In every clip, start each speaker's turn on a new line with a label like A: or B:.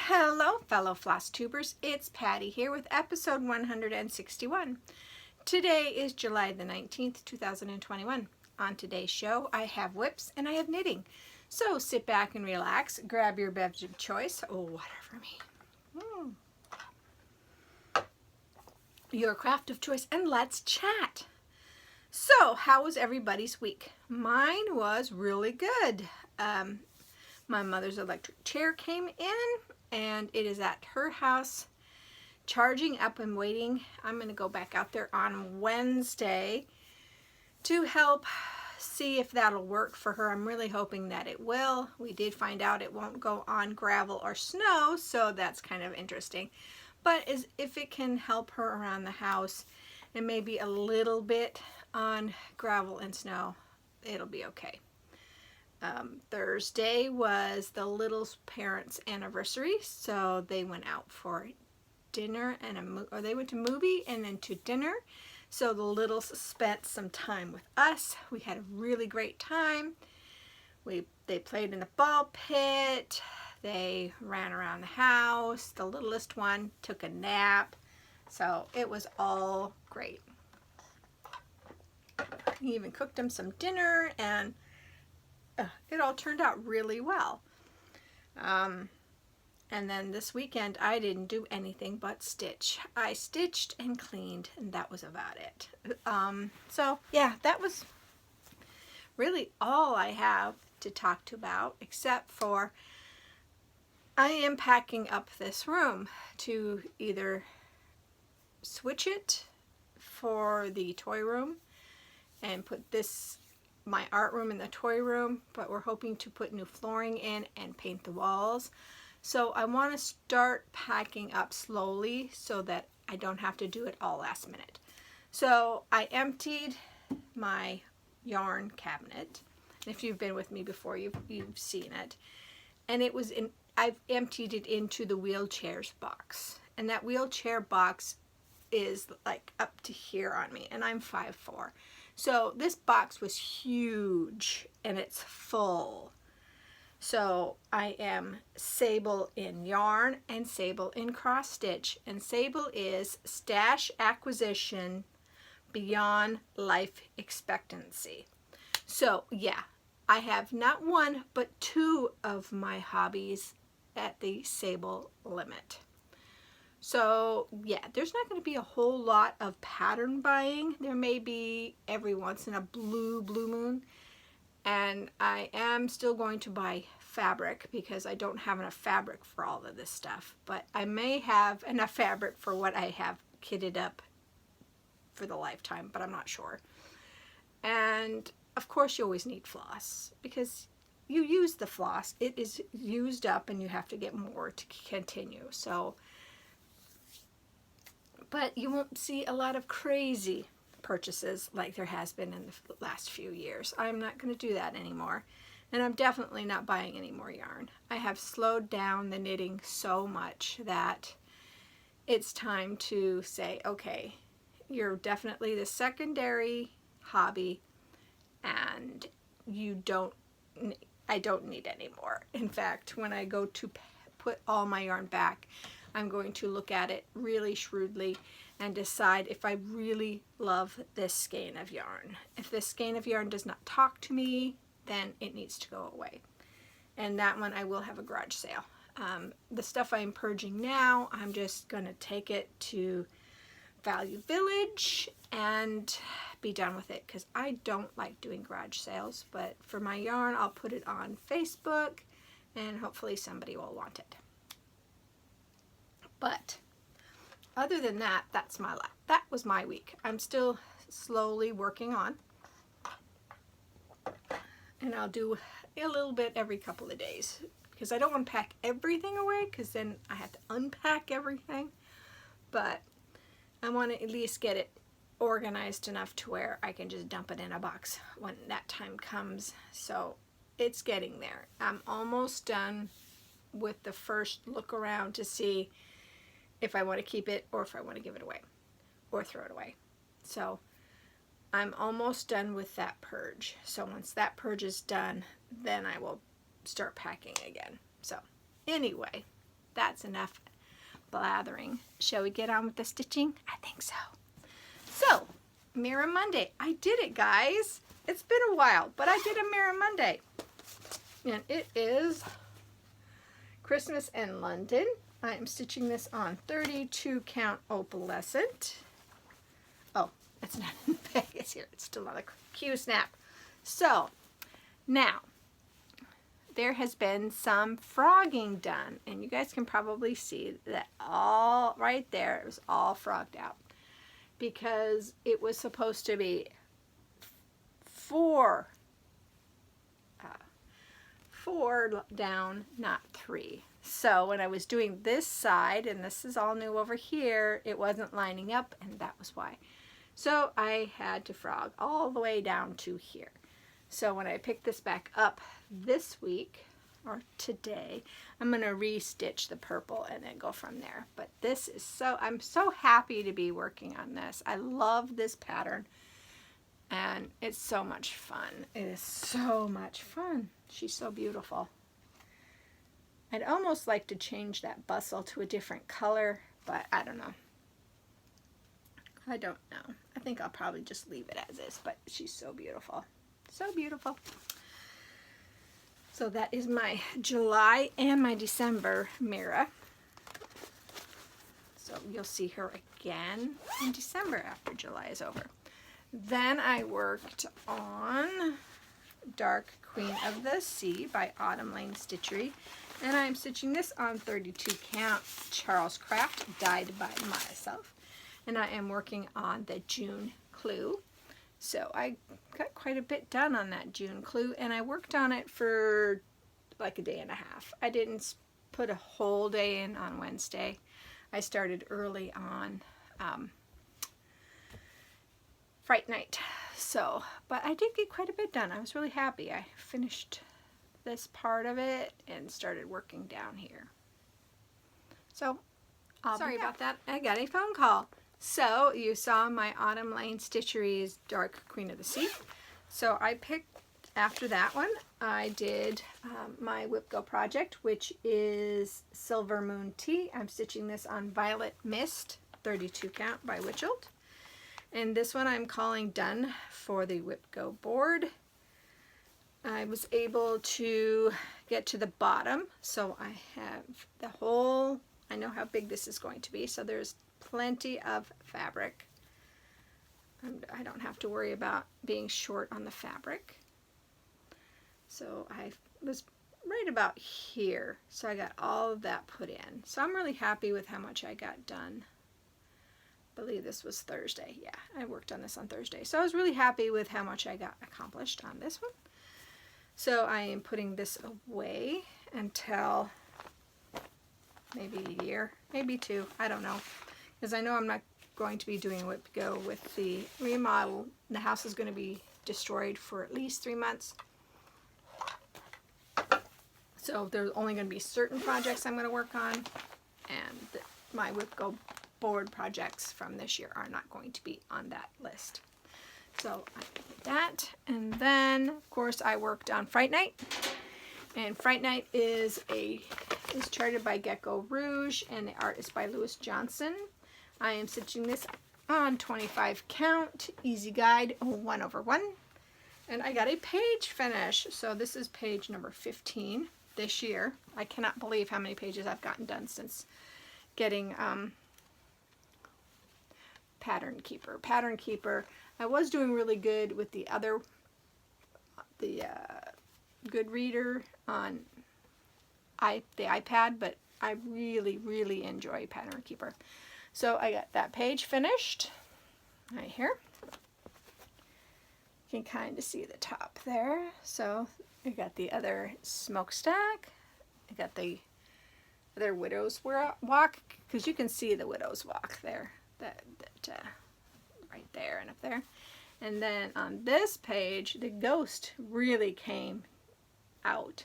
A: Hello, fellow Flosstubers. It's Patty here with episode 161. Today is July the 19th, 2021. On today's show, I have whips and I have knitting. So sit back and relax, grab your beverage of choice, water for me, your craft of choice, and let's chat. So, how was everybody's week? Mine was really good. My mother's electric chair came in and it is at her house charging up and waiting. I'm going to go back out there on Wednesday to help see if that'll work for her. I'm really hoping that it will. We did find out it won't go on gravel or snow, so that's kind of interesting. But if it can help her around the house and maybe a little bit on gravel and snow, it'll be okay. Thursday was the little's parents' anniversary, so they went out for dinner and they went to movie and then to dinner. So the littles spent some time with us. We had a really great time. They played in the ball pit. They ran around the house. The littlest one took a nap. So it was all great. He even cooked them some dinner and it all turned out really well. And then this weekend I didn't do anything but stitch. I stitched and cleaned and that was about it. So yeah, that was really all I have to talk to about, except for I am packing up this room to either switch it for the toy room and put my art room in the toy room, but we're hoping to put new flooring in and paint the walls. So I want to start packing up slowly so that I don't have to do it all last minute. So I emptied my yarn cabinet. If you've been with me before, you've seen it. And I've emptied it into the wheelchairs box. And that wheelchair box is like up to here on me, and I'm 5'4". So this box was huge and it's full. So I am Sable in yarn and Sable in cross stitch. And Sable is stash acquisition beyond life expectancy. So yeah, I have not one but two of my hobbies at the Sable limit. So yeah, there's not going to be a whole lot of pattern buying. There may be every once in a blue moon. And I am still going to buy fabric because I don't have enough fabric for all of this stuff. But I may have enough fabric for what I have kitted up for the lifetime, but I'm not sure. And of course you always need floss because you use the floss. It is used up and you have to get more to continue. So, but you won't see a lot of crazy purchases like there has been in the last few years. I'm not going to do that anymore. And I'm definitely not buying any more yarn. I have slowed down the knitting so much that it's time to say, okay, you're definitely the secondary hobby and I don't need any more. In fact, when I go to put all my yarn back, I'm going to look at it really shrewdly and decide if I really love this skein of yarn. If this skein of yarn does not talk to me, then it needs to go away. And that one I will have a garage sale. The stuff I'm purging now, I'm just going to take it to Value Village and be done with it because I don't like doing garage sales. But for my yarn, I'll put it on Facebook and hopefully somebody will want it. But other than that, that was my week. I'm still slowly working on, and I'll do a little bit every couple of days because I don't want to pack everything away because then I have to unpack everything. But I want to at least get it organized enough to where I can just dump it in a box when that time comes. So it's getting there. I'm almost done with the first look around to see if I want to keep it or if I want to give it away or throw it away. So I'm almost done with that purge. So once that purge is done, then I will start packing again. So anyway, that's enough blathering. Shall we get on with the stitching? I think so. So, Mirror Monday. I did it, guys. It's been a while, but I did a Mirror Monday. And it is Christmas in London. I am stitching this on 32 count opalescent. Oh, it's not in the bag. It's here. It's still on the Q snap. So, now, there has been some frogging done, and you guys can probably see that all right there, it was all frogged out, because it was supposed to be four down, not 3. So when I was doing this side, and this is all new over here, it wasn't lining up, and that was why. So I had to frog all the way down to here. So when I pick this back up this week, or today, I'm going to re-stitch the purple and then go from there. But this is so, I'm so happy to be working on this. I love this pattern, and it's so much fun. It is so much fun. She's so beautiful. I'd almost like to change that bustle to a different color, but I don't know. I don't know. I think I'll probably just leave it as is, but she's so beautiful. So beautiful. So that is my July and my December Mira. So you'll see her again in December after July is over. Then I worked on Dark Queen of the Sea by Autumn Lane Stitchery. And I'm stitching this on 32 count Charles Craft, dyed by myself. And I am working on the June Clue. So I got quite a bit done on that June Clue, and I worked on it for like a day and a half. I didn't put a whole day in on Wednesday. I started early on Fright Night. So, but I did get quite a bit done. I was really happy. I finished this part of it and started working down here. So, sorry about that. I got a phone call. So you saw my Autumn Lane Stitchery's Dark Queen of the Sea. So I picked, after that one, I did my Whip Go project, which is Silver Moon Tea. I'm stitching this on Violet Mist, 32 count by Witchelt. And this one I'm calling done for the Whip Go board. I was able to get to the bottom, so I have the whole, I know how big this is going to be, so there's plenty of fabric. I don't have to worry about being short on the fabric. So I was right about here, so I got all of that put in. So I'm really happy with how much I got done. I believe this was Thursday. Yeah, I worked on this on Thursday. So I was really happy with how much I got accomplished on this one. So I am putting this away until maybe a year, maybe 2, I don't know. Because I know I'm not going to be doing Whip Go with the remodel. The house is going to be destroyed for at least 3 months. So there's only going to be certain projects I'm going to work on, and my Whip Go board projects from this year are not going to be on that list. So I did that, and then of course I worked on Fright Night. And Fright Night is charted by Gecko Rouge, and the art is by Louis Johnson. I am stitching this on 25 count, easy guide 1/1. And I got a page finish. So this is page number 15 this year. I cannot believe how many pages I've gotten done since getting Pattern Keeper. Pattern Keeper, I was doing really good with the other, Good Reader on the iPad, but I really, really enjoy Pattern Keeper. So I got that page finished right here. You can kind of see the top there. So I got the other smokestack. I got the other Widow's Walk, because you can see the Widow's Walk there, right there and up there. And then on this page, the ghost really came out.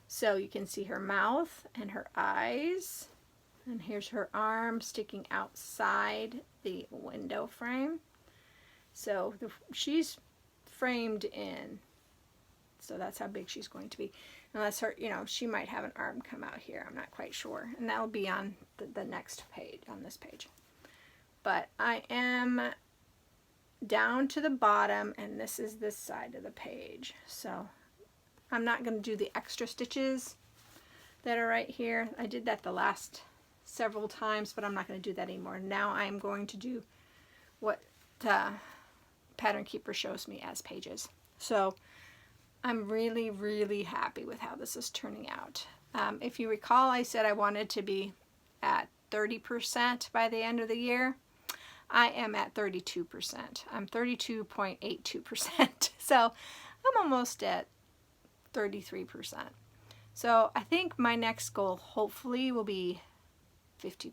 A: So you can see her mouth and her eyes. And here's her arm sticking outside the window frame. So she's framed in. So that's how big she's going to be. Unless her, you know, she might have an arm come out here. I'm not quite sure. And that'll be on the next page, on this page. But I am down to the bottom, and this is this side of the page. So I'm not going to do the extra stitches that are right here. I did that the last several times, but I'm not going to do that anymore. Now I'm going to do what Pattern Keeper shows me as pages. So I'm really, really happy with how this is turning out. If you recall, I said I wanted to be at 30% by the end of the year. I am at 32%. I'm 32.82%. So I'm almost at 33%. So I think my next goal hopefully will be 50%.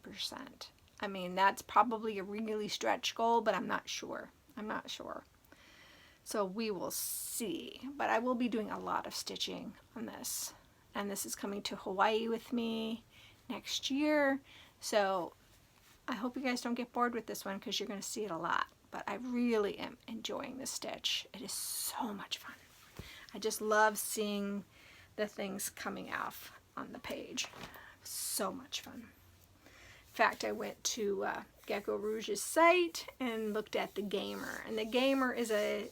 A: I mean, that's probably a really stretch goal, but I'm not sure. I'm not sure. So we will see. But I will be doing a lot of stitching on this. And this is coming to Hawaii with me next year. So I hope you guys don't get bored with this one because you're going to see it a lot. But I really am enjoying this stitch. It is so much fun. I just love seeing the things coming off on the page. So much fun. In fact, I went to Gecko Rouge's site and looked at the Gamer. And the Gamer is a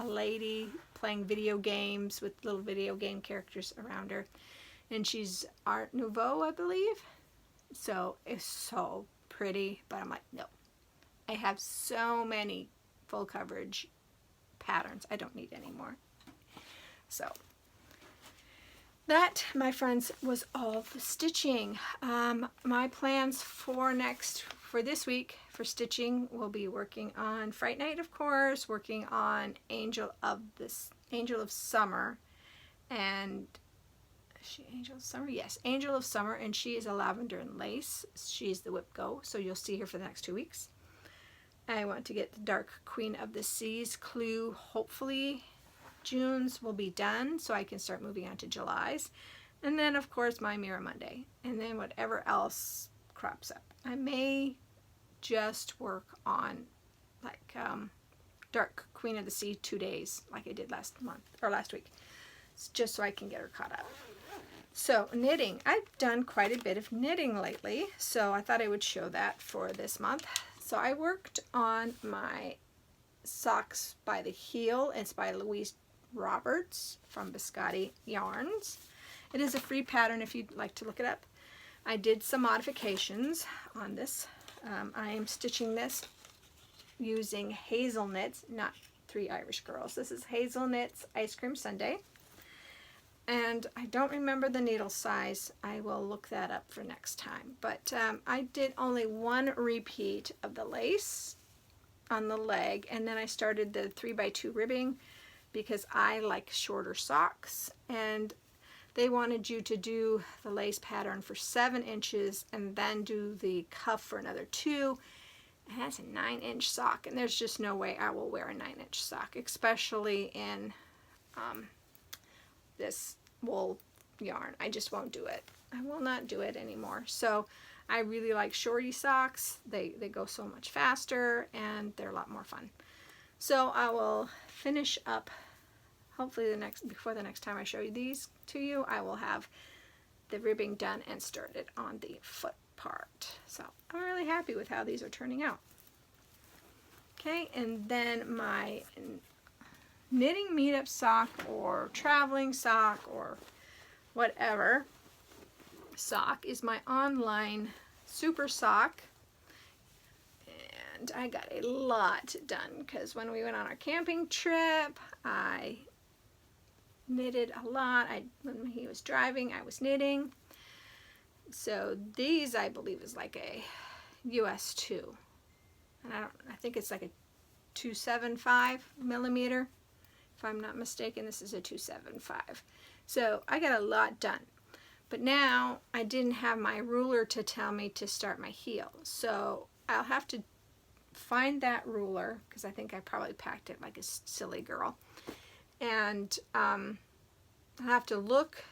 A: lady playing video games with little video game characters around her. And she's Art Nouveau, I believe. So it's so pretty. But I'm like, no. I have so many full coverage patterns. I don't need any more. So that, my friends, was all the stitching. My plans for this week for stitching will be working on Fright Night, of course, working on Angel of Summer, and Angel of Summer? Yes, Angel of Summer, and she is a lavender and lace. She's the Whip Go, so you'll see her for the next 2 weeks. I want to get the Dark Queen of the Seas clue. Hopefully June's will be done, so I can start moving on to July's. And then, of course, my Mirror Monday. And then whatever else crops up. I may just work on, like, Dark Queen of the Sea 2 days, like I did last week. It's just so I can get her caught up. So, knitting. I've done quite a bit of knitting lately, so I thought I would show that for this month. So I worked on my Socks by the Heel. It's by Louise Roberts from Biscotti Yarns. It is a free pattern if you'd like to look it up. I did some modifications on this. I am stitching this using Hazel Knits, not Three Irish Girls. This is Hazel Knits Ice Cream Sundae. And I don't remember the needle size. I will look that up for next time. But I did only one repeat of the lace on the leg, and then I started the 3x2 ribbing because I like shorter socks, and they wanted you to do the lace pattern for 7 inches and then do the cuff for another 2, and that's a 9-inch sock, and there's just no way I will wear a 9-inch sock, especially in this wool yarn. I just won't do it. I will not do it anymore. So I really like shorty socks. They go so much faster and they're a lot more fun. So I will finish up, hopefully before the next time I show you these to you, I will have the ribbing done and started on the foot part. So I'm really happy with how these are turning out. Okay, and then my knitting meetup sock or traveling sock or whatever sock is my online super sock, and I got a lot done because when we went on our camping trip I knitted a lot. When he was driving I was knitting. So these I believe is like a US 2, and I think it's like a 275 millimeter. If I'm not mistaken, this is a 275. So I got a lot done. But now I didn't have my ruler to tell me to start my heel. So I'll have to find that ruler because I think I probably packed it like a silly girl. And I'll have to look,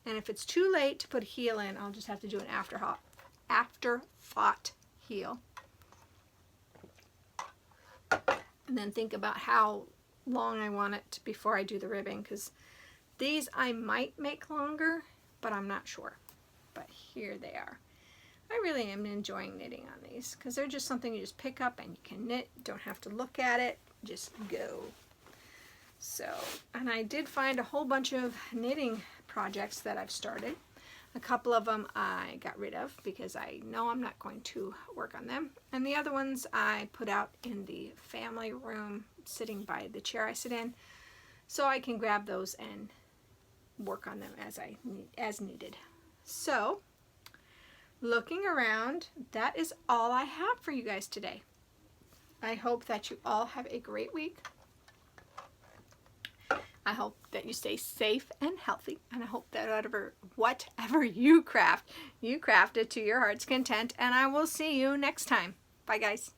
A: and if it's too late to put a heel in, I'll just have to do an afterthought heel. And then think about how long I want it before I do the ribbing, because These I might make longer, but I'm not sure. But here they are. I really am enjoying knitting on these because they're just something you just pick up and you can knit. Don't have to look at it, just go. So, and I did find a whole bunch of knitting projects that I've started. A couple of them I got rid of because I know I'm not going to work on them. And the other ones I put out in the family room, sitting by the chair I sit in, so I can grab those and work on them as needed. So, looking around, that is all I have for you guys today. I hope that you all have a great week. I hope that you stay safe and healthy, and I hope that whatever you craft it to your heart's content, and I will see you next time. Bye, guys.